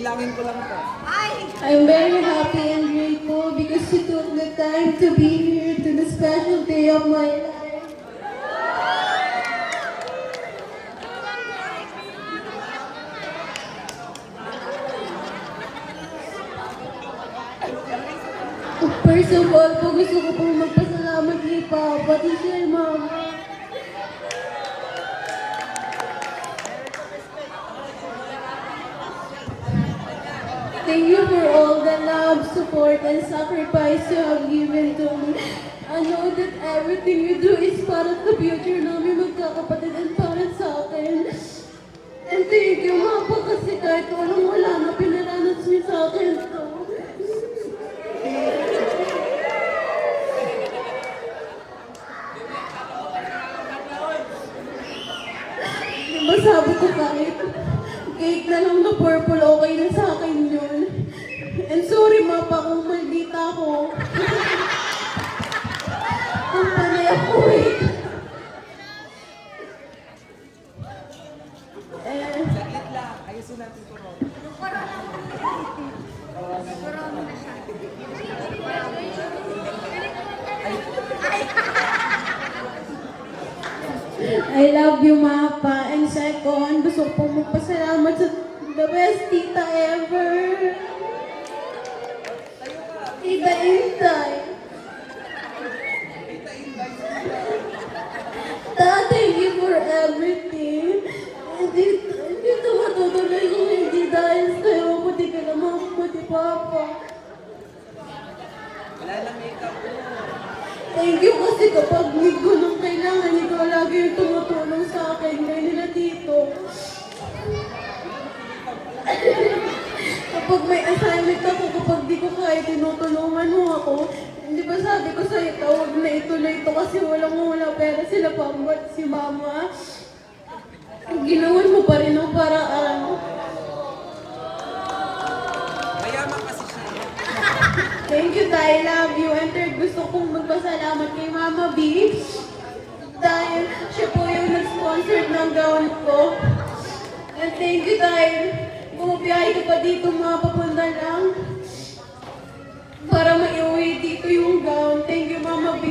Bibilangin ko lang po. I'm very happy and grateful because you took the time to be here to the special day of my life. First of all po, gusto ko pong magpasalamat kay Papa at kay Mama. Thank you for all the love, support, and sacrifice you have given to me. I know that everything you do is para sa future namin magkakapatid and para sa akin. And thank you, Mama, kasi kahit walang wala na pinaranas niyo sa akin to. Diba sabi ko kahit cake na lang na purple, okay na sa akin yun. And sorry, Mapa, kung maldita ako. Kung panay ako eh. Saglit lang. Ayusin natin ko ron. I love you, Mapa. And second, gusto ko pong magpasalamat sa the best tita ever. Tita Intay. Thank you for everything. Hindi ito matutuloy kung hindi dahil sa'yo. Pati ka naman, pati Papa. Wala lang makeup po. Thank you kasi kapag need ko nang kailangan, ikaw lagi yung tumutulong sa akin. Kaya nila dito. Kapag may assignment ako, kapag di ko kaya, tinutulungan mo ako. Hindi ba sabi ko sa'yo, tawag na ituloy ito kasi wala pera sila Papa at si Mama. Ginawan mo pa rin ang paraan. Mayaman kasi siya. Thank you, Tay. Love you. And third, gusto kong magpasalamat kay Mama B. Dahil siya po yung nag-sponsor ng gown ko. And thank you, Tay. Bumabiyahe ka pa dito, mga papunta lang. Para maiuwi dito yung gown. Thank you, Mama B.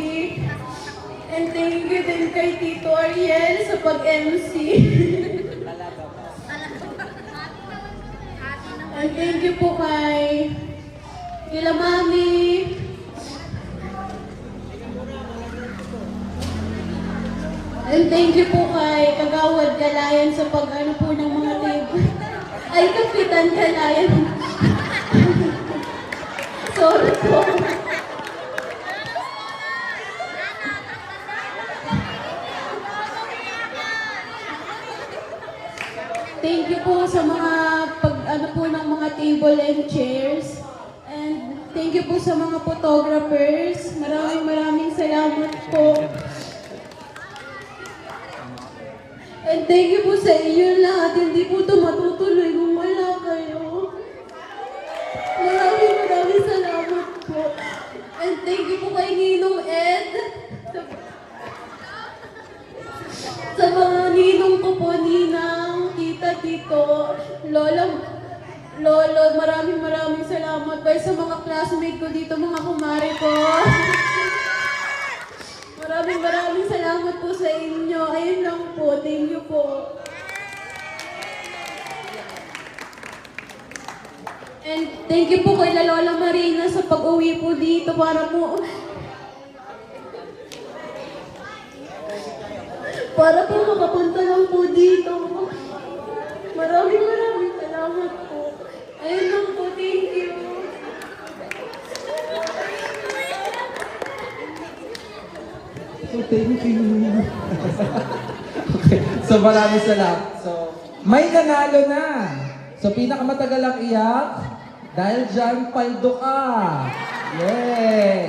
And thank you din kay Tito Ariel sa pag-MC. And thank you po kay Kila Mami. And thank you po kay Kagawad Galayan sa pag-ano po ng mga table. Ay, Kapitan Galayan. Sorry po. Thank you po sa mga pag-ano po ng mga table and chairs. And thank you po sa mga photographers. Maraming salamat po. And thank you po sa inyo lahat. Hindi po ito matutuloy kung wala kayo. Maraming salamat po. And thank you po kay Ninong Ed. Sa mga ninong ko po, Ninang, Tita, Tito, Lolo, maraming salamat po sa mga classmate ko dito, mga kumare ko. Maraming salamat po sa inyo. Ayun lang po. Thank you po. And thank you po kay Lola Marina sa pag-uwi po dito para po makapunta lang po dito. Maraming salamat po. Ayun lang po. Thank you. So, thank you. Okay. So, maraming salamat. So, may nanalo na. So, pinakamatagal ang iyak. Dahil dyan, paldo ka. Yay!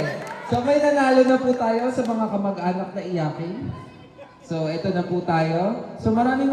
So, may nanalo na po tayo sa mga kamag-anak na iyakin. So, ito na po tayo. So, maraming